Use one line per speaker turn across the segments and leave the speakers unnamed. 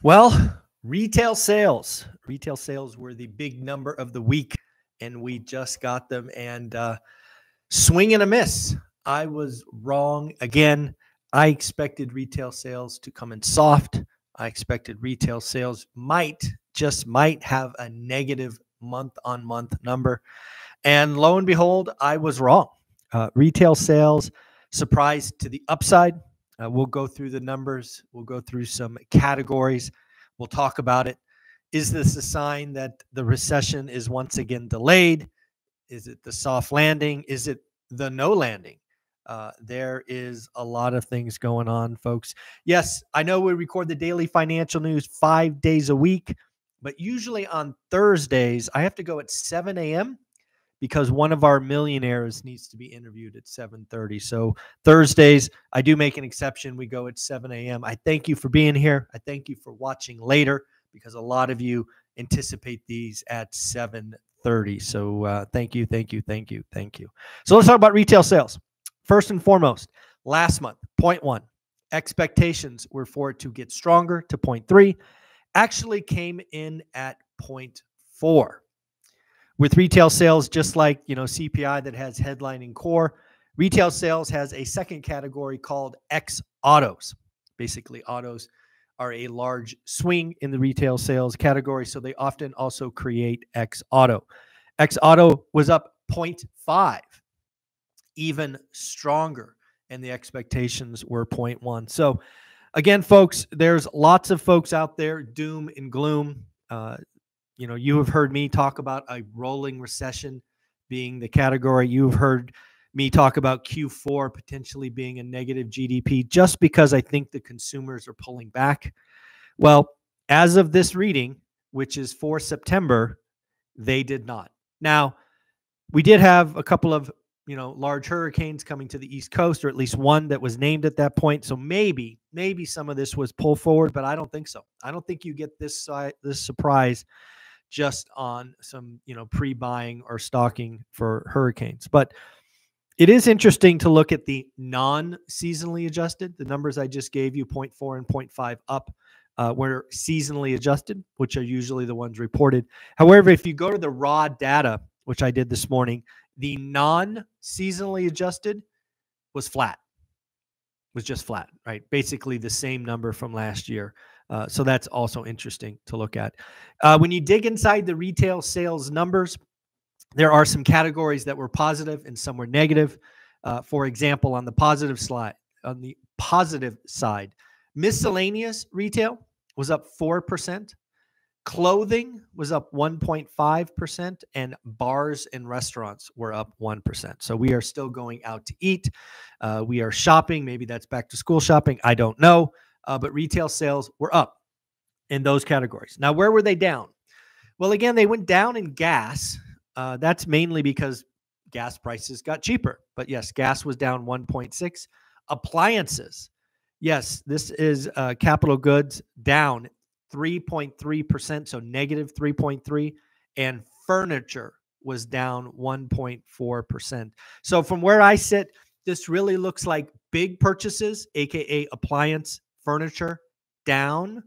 Well, retail sales were the big number of the week, and we just got them. And swing and a miss. I was wrong again. I expected retail sales to come in soft. I expected retail sales just might have a negative month on month number. And lo and behold, I was wrong. Retail sales surprised to the upside. We'll go through the numbers. We'll go through some categories. We'll talk about it. Is this a sign that the recession is once again delayed? Is it the soft landing? Is it the no landing? There is a lot of things going on, folks. Yes, I know we record the daily financial news 5 days a week, but usually on Thursdays, I have to go at 7 a.m. because one of our millionaires needs to be interviewed at 7:30. So Thursdays, I do make an exception. We go at 7 a.m. I thank you for being here. I thank you for watching later because a lot of you anticipate these at 7:30. So thank you. So let's talk about retail sales. First and foremost, last month, 0.1. Expectations were for it to get stronger to 0.3. Actually came in at 0.4. With retail sales, just like CPI that has headline and core, retail sales has a second category called X autos. Basically, autos are a large swing in the retail sales category, so they often also create X auto. X auto was up 0.5, even stronger, and the expectations were 0.1. So again, folks, there's lots of folks out there, doom and gloom. You have heard me talk about a rolling recession being the category. You've heard me talk about Q4 potentially being a negative GDP just because I think the consumers are pulling back. Well, as of this reading, which is for September, they did not. Now, we did have a couple of large hurricanes coming to the East Coast, or at least one that was named at that point. So maybe some of this was pulled forward, but I don't think so. I don't think you get this surprise just on some, pre-buying or stocking for hurricanes. But it is interesting to look at the non-seasonally adjusted. The numbers I just gave you, 0.4 and 0.5 up, were seasonally adjusted, which are usually the ones reported. However, if you go to the raw data, which I did this morning, the non-seasonally adjusted was flat. Was just flat, right? Basically the same number from last year. So that's also interesting to look at. When you dig inside the retail sales numbers, there are some categories that were positive and some were negative. For example, on the positive side, miscellaneous retail was up 4%. Clothing was up 1.5%, and bars and restaurants were up 1%. So we are still going out to eat. We are shopping. Maybe that's back to school shopping. I don't know. But retail sales were up in those categories. Now, where were they down? Well, again, they went down in gas. That's mainly because gas prices got cheaper. But yes, gas was down 1.6. Appliances. Yes, this is capital goods down 3.3%, so negative 3.3, and furniture was down 1.4%. So from where I sit, this really looks like big purchases, aka appliance, furniture, down,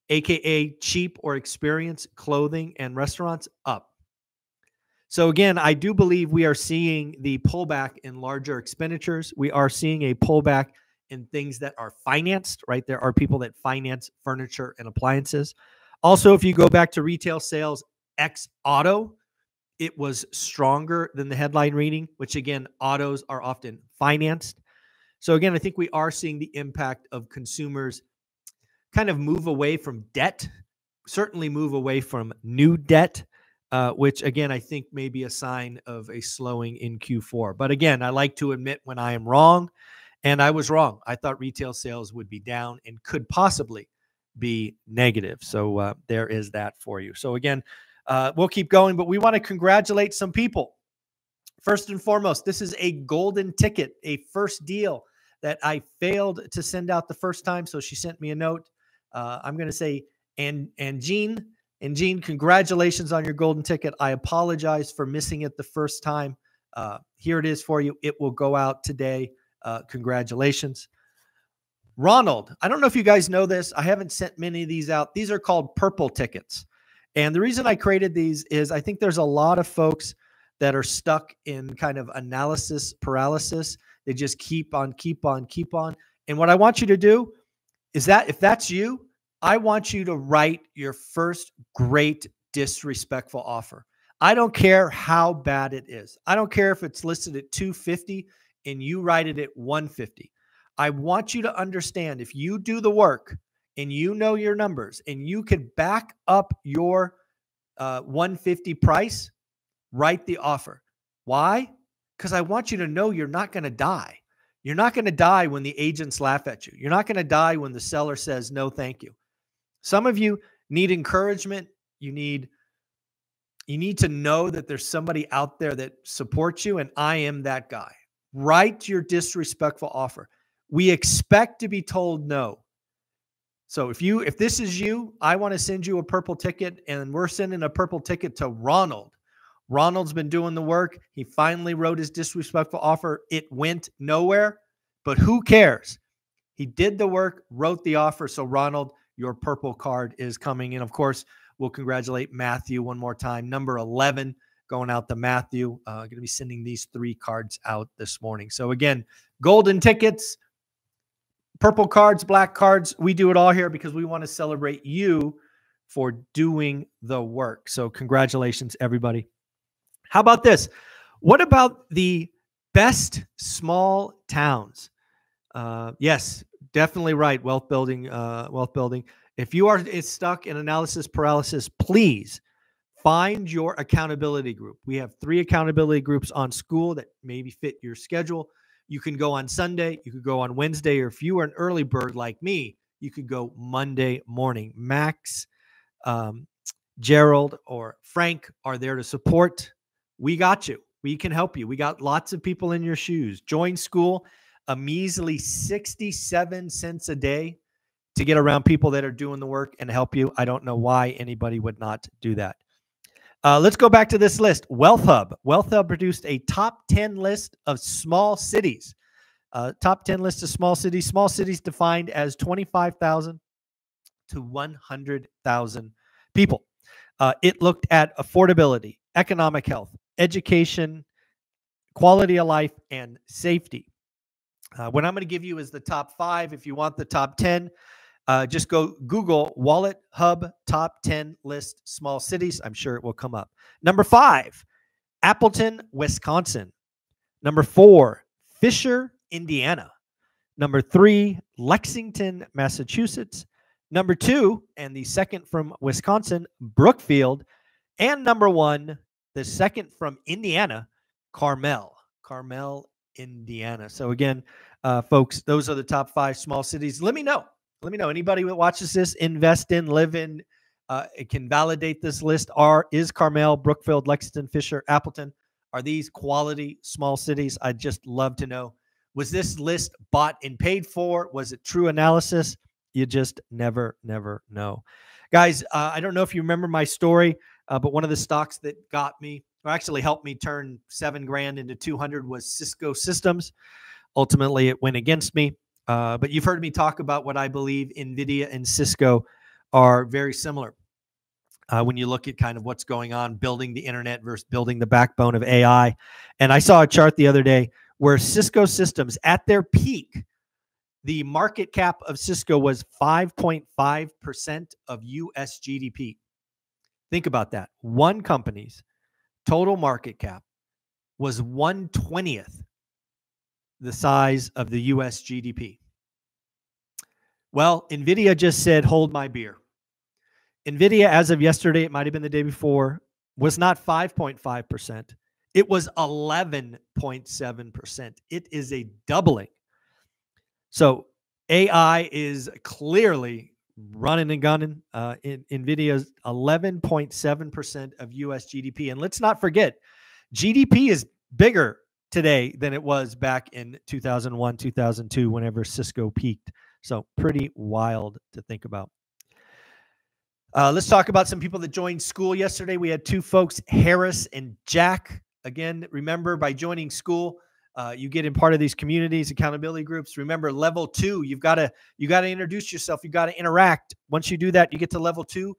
aka cheap or experience, clothing, and restaurants, up. So again, I do believe we are seeing the pullback in larger expenditures. We are seeing a pullback in things that are financed, right? There are people that finance furniture and appliances. Also, if you go back to retail sales, X auto, it was stronger than the headline reading, which again, autos are often financed. So again, I think we are seeing the impact of consumers kind of move away from debt, certainly move away from new debt, which again, I think may be a sign of a slowing in Q4. But again, I like to admit when I am wrong. And I was wrong. I thought retail sales would be down and could possibly be negative. So there is that for you. So again, we'll keep going, but we want to congratulate some people. First and foremost, this is a golden ticket, a first deal that I failed to send out the first time. So she sent me a note. I'm going to say, and Jean, congratulations on your golden ticket. I apologize for missing it the first time. Here it is for you. It will go out today. Congratulations. Ronald, I don't know if you guys know this. I haven't sent many of these out. These are called purple tickets. And the reason I created these is I think there's a lot of folks that are stuck in kind of analysis paralysis. They just keep on. And what I want you to do is that if that's you, I want you to write your first great disrespectful offer. I don't care how bad it is. I don't care if it's listed at 250 and you write it at 150. I want you to understand if you do the work and you know your numbers and you can back up your 150 price, write the offer. Why? Because I want you to know you're not going to die. You're not going to die when the agents laugh at you. You're not going to die when the seller says, no, thank you. Some of you need encouragement. You need to know that there's somebody out there that supports you, and I am that guy. Write your disrespectful offer. We expect to be told no. So if this is you, I want to send you a purple ticket, and we're sending a purple ticket to Ronald. Ronald's been doing the work. He finally wrote his disrespectful offer. It went nowhere, but who cares? He did the work, wrote the offer. So Ronald, your purple card is coming in. Of course, we'll congratulate Matthew one more time. Number 11 going out to Matthew. Going to be sending these 3 cards out this morning. So again, golden tickets, purple cards, black cards. We do it all here because we want to celebrate you for doing the work. So congratulations, everybody. How about this? What about the best small towns? Yes, definitely right. Wealth building. If you are stuck in analysis paralysis, please find your accountability group. We have 3 accountability groups on school that maybe fit your schedule. You can go on Sunday. You could go on Wednesday. Or if you are an early bird like me, you could go Monday morning. Max, Gerald, or Frank are there to support. We got you. We can help you. We got lots of people in your shoes. Join school, a measly 67 cents a day to get around people that are doing the work and help you. I don't know why anybody would not do that. Let's go back to this list. Wealth Hub. Wealth Hub produced a top 10 list of small cities. Top 10 list of small cities defined as 25,000 to 100,000 people. It looked at affordability, economic health, education, quality of life, and safety. What I'm going to give you is the top 5. If you want the top 10, just go Google Wallet Hub top 10 list small cities. I'm sure it will come up. Number 5, Appleton, Wisconsin. Number 4, Fisher, Indiana. Number 3, Lexington, Massachusetts. Number 2, and the second from Wisconsin, Brookfield. And number 1, the second from Indiana, Carmel, Indiana. So again, folks, those are the top 5 small cities. Let me know. Anybody that watches this, invest in, live in, it can validate this list. Is Carmel, Brookfield, Lexington, Fisher, Appleton, are these quality small cities? I'd just love to know. Was this list bought and paid for? Was it true analysis? You just never know. Guys, I don't know if you remember my story, but one of the stocks that got me, or actually helped me turn $7,000 into 200 was Cisco Systems. Ultimately, it went against me. But you've heard me talk about what I believe NVIDIA and Cisco are very similar. When you look at kind of what's going on, building the internet versus building the backbone of AI. And I saw a chart the other day where Cisco Systems, at their peak, the market cap of Cisco was 5.5% of US GDP. Think about that. One company's total market cap was 1/20th the size of the US GDP. Well, NVIDIA just said, hold my beer. NVIDIA, as of yesterday, it might have been the day before, was not 5.5%. It was 11.7%. It is a doubling. So AI is clearly running and gunning. NVIDIA's 11.7% of US GDP. And let's not forget, GDP is bigger today than it was back in 2001, 2002, whenever Cisco peaked. So pretty wild to think about. Let's talk about some people that joined school yesterday. We had 2 folks, Harris and Jack. Again, remember, by joining school, You get in part of these communities, accountability groups. Remember, level 2, you got to introduce yourself. You got to interact. Once you do that, you get to level 2.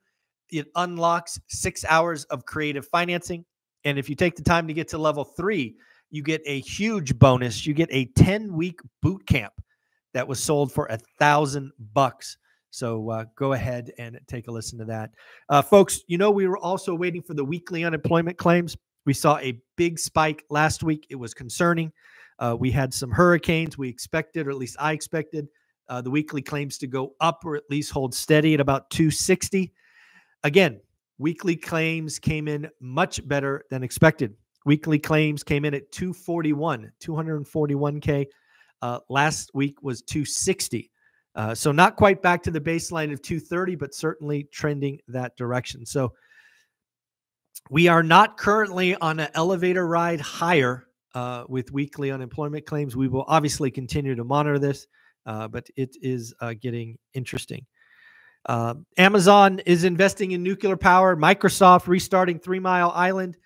It unlocks 6 hours of creative financing. And if you take the time to get to level 3, you get a huge bonus. You get a 10-week boot camp that was sold for $1,000. So go ahead and take a listen to that. Folks, we were also waiting for the weekly unemployment claims. We saw a big spike last week. It was concerning. We had some hurricanes. We expected, or at least I expected, the weekly claims to go up or at least hold steady at about 260. Again, weekly claims came in much better than expected. Weekly claims came in at 241K. Last week was 260. So not quite back to the baseline of 230, but certainly trending that direction. So we are not currently on an elevator ride higher with weekly unemployment claims. We will obviously continue to monitor this, but it is getting interesting. Amazon is investing in nuclear power. Microsoft restarting 3 Mile Island.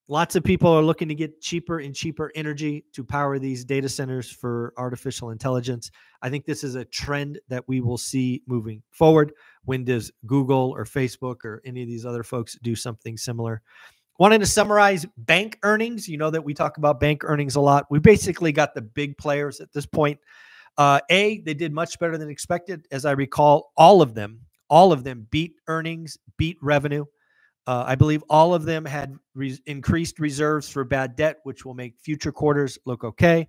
Lots of people are looking to get cheaper and cheaper energy to power these data centers for artificial intelligence. I think this is a trend that we will see moving forward. When does Google or Facebook or any of these other folks do something similar? Wanted to summarize bank earnings. You know that we talk about bank earnings a lot. We basically got the big players at this point. They did much better than expected. As I recall, all of them beat earnings, beat revenue. I believe all of them had increased reserves for bad debt, which will make future quarters look okay.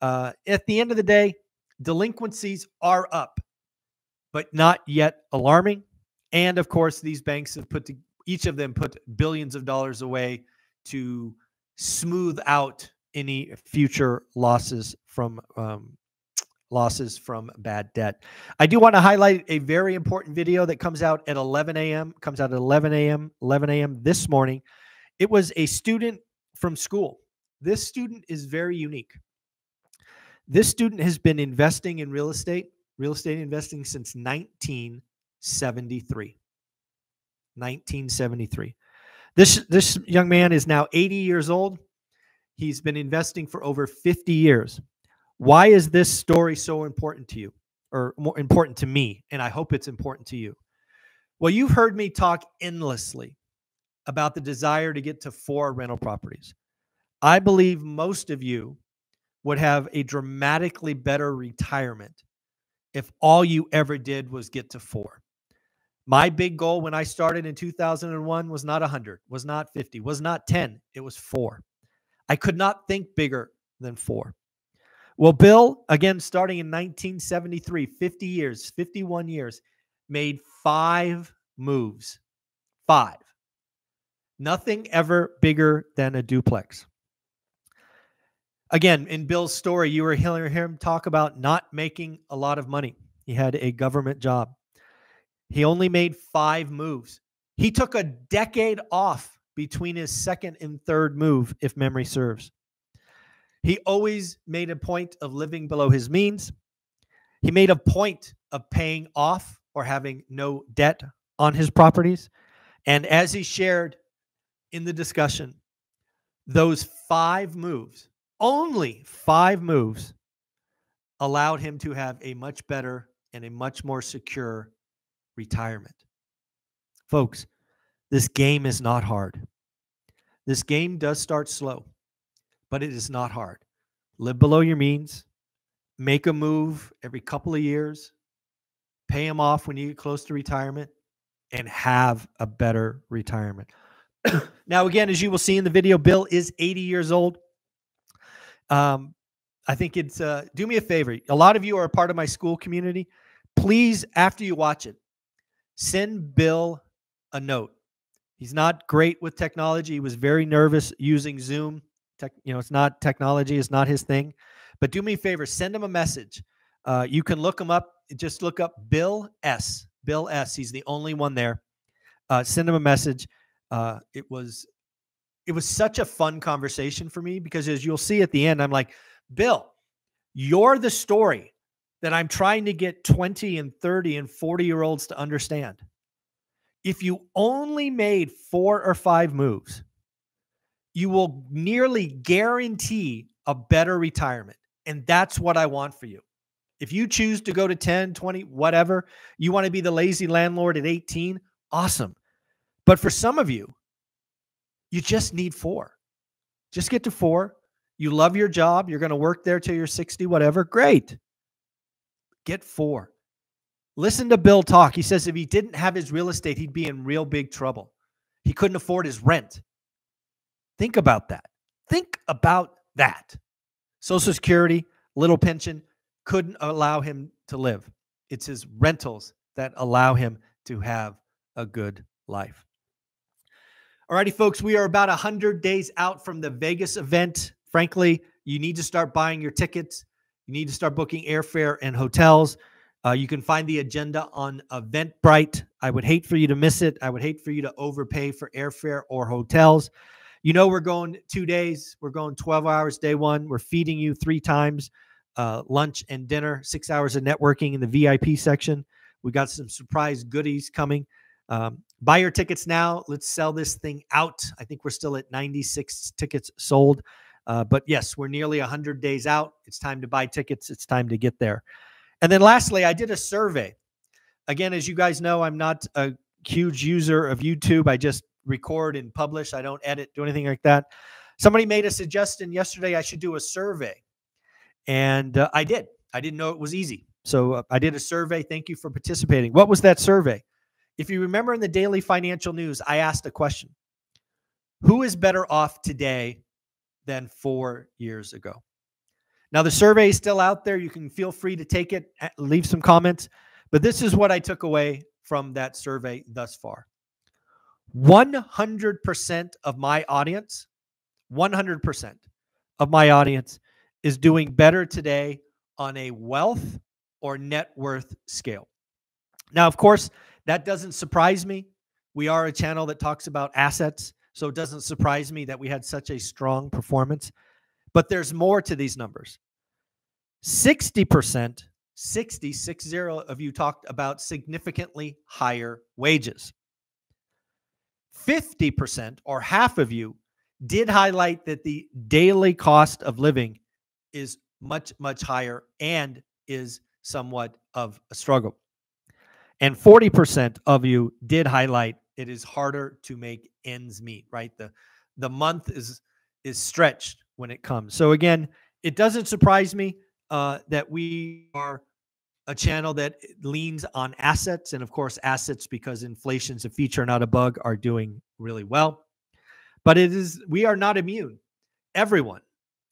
At the end of the day, delinquencies are up, but not yet alarming. And of course, these banks have each of them put billions of dollars away to smooth out any future losses from bad debt. I do want to highlight a very important video that comes out at 11 a.m. Comes out at 11 a.m. this morning. It was a student from school. This student is very unique. This student has been investing in real estate investing since 1973. 1973. This young man is now 80 years old. He's been investing for over 50 years. Why is this story so important to you, or more important to me? And I hope it's important to you. Well, you've heard me talk endlessly about the desire to get to 4 rental properties. I believe most of you would have a dramatically better retirement if all you ever did was get to 4. My big goal when I started in 2001 was not 100, was not 50, was not 10. It was 4. I could not think bigger than 4. Well, Bill, again, starting in 1973, 51 years, made 5 moves. 5. Nothing ever bigger than a duplex. Again, in Bill's story, you were hearing him talk about not making a lot of money. He had a government job. He only made 5 moves. He took a decade off between his second and third move, if memory serves. He always made a point of living below his means. He made a point of paying off or having no debt on his properties. And as he shared in the discussion, those 5 moves, only 5 moves, allowed him to have a much better and a much more secure retirement. Folks, this game is not hard. This game does start slow, but it is not hard. Live below your means, make a move every couple of years, pay them off when you get close to retirement, and have a better retirement. Now, again, as you will see in the video, Bill is 80 years old. I think it's, do me a favor. A lot of you are a part of my school community. Please, after you watch it, send Bill a note. He's not great with technology. He was very nervous using Zoom. It's not technology. It's not his thing. But do me a favor. Send him a message. You can look him up. Just look up Bill S. Bill S. He's the only one there. Send him a message. It was such a fun conversation for me because, as you'll see at the end, I'm like, Bill, you're the story that I'm trying to get 20 and 30 and 40-year-olds to understand. If you only made 4 or 5 moves, you will nearly guarantee a better retirement. And that's what I want for you. If you choose to go to 10, 20, whatever, you want to be the lazy landlord at 18, awesome. But for some of you, you just need 4. Just get to 4. You love your job. You're going to work there till you're 60, whatever. Great. Get 4. Listen to Bill talk. He says if he didn't have his real estate, he'd be in real big trouble. He couldn't afford his rent. Think about that. Think about that. Social Security, little pension, couldn't allow him to live. It's his rentals that allow him to have a good life. All righty, folks, we are about 100 days out from the Vegas event. Frankly, you need to start buying your tickets. You need to start booking airfare and hotels. You can find the agenda on Eventbrite. I would hate for you to miss it. I would hate for you to overpay for airfare or hotels. You know, we're going 2 days. We're going 12 hours day 1. We're feeding you 3 times, lunch and dinner, 6 hours of networking in the VIP section. We got some surprise goodies coming. Buy your tickets now. Let's sell this thing out. I think we're still at 96 tickets sold. But yes, we're nearly 100 days out. It's time to buy tickets. It's time to get there. And then lastly, I did a survey. Again, as you guys know, I'm not a huge user of YouTube. I just record and publish. I don't edit, do anything like that. Somebody made a suggestion yesterday I should do a survey. And I did. I didn't know it was easy. So I did a survey. Thank you for participating. What was that survey? If you remember in the daily financial news, I asked a question. Who is better off today than 4 years ago? Now, the survey is still out there. You can feel free to take it, leave some comments. But this is what I took away from that survey thus far. 100% of my audience, 100% of my audience is doing better today on a wealth or net worth scale. Now, of course, that doesn't surprise me. We are a channel that talks about assets, so it doesn't surprise me that we had such a strong performance. But there's more to these numbers. 60%, 60 of you talked about significantly higher wages. 50% or half of you did highlight that the daily cost of living is much, much higher and is somewhat of a struggle. And 40% of you did highlight it is harder to make ends meet, right? The month is stretched when it comes. So again, it doesn't surprise me that we are a channel that leans on assets. And of course, assets, because inflation's a feature, not a bug, are doing really well. But we are not immune. Everyone,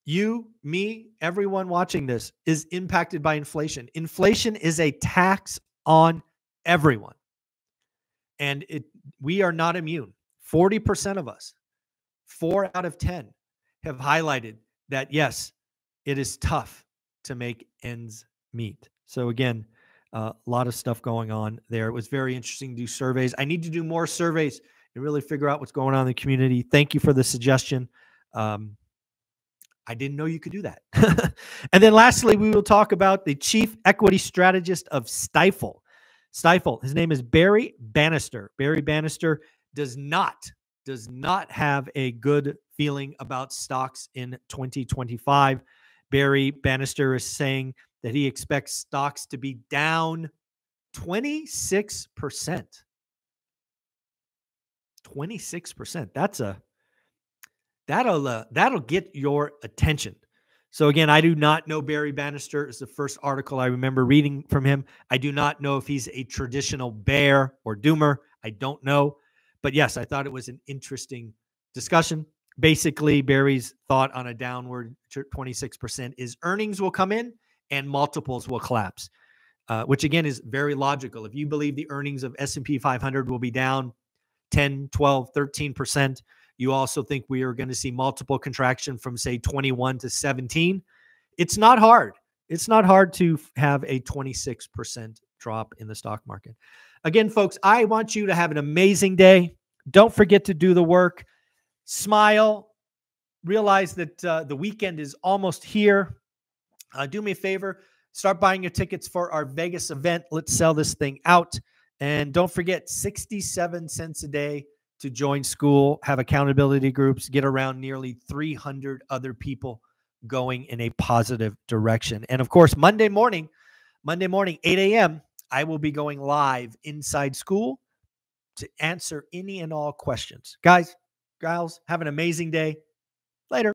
you, me, everyone watching this is impacted by inflation. Inflation is a tax on everyone. And we are not immune. 40% of us, 4 out of 10, have highlighted that, yes, it is tough to make ends meet. So again, a lot of stuff going on there. It was very interesting to do surveys. I need to do more surveys and really figure out what's going on in the community. Thank you for the suggestion. I didn't know you could do that. And then lastly, we will talk about the chief equity strategist of Stifel. Stifel, his name is Barry Bannister. Barry Bannister does not have a good feeling about stocks in 2025. Barry Bannister is saying that he expects stocks to be down 26%. 26%. That'll get your attention. So again, I do not know Barry Bannister. It's the first article I remember reading from him. I do not know if he's a traditional bear or doomer. I don't know. But yes, I thought it was an interesting discussion. Basically, Barry's thought on a downward 26% is earnings will come in and multiples will collapse, which again is very logical. If you believe the earnings of S&P 500 will be down 10, 12, 13%, you also think we are going to see multiple contraction from, say, 21 to 17. It's not hard. It's not hard to have a 26% drop in the stock market. Again, folks, I want you to have an amazing day. Don't forget to do the work. Smile. Realize that the weekend is almost here. Do me a favor. Start buying your tickets for our Vegas event. Let's sell this thing out. And don't forget, 67 cents a day to join school, have accountability groups, get around nearly 300 other people going in a positive direction. And of course, Monday morning, 8 a.m., I will be going live inside school to answer any and all questions. Guys, gals, have an amazing day.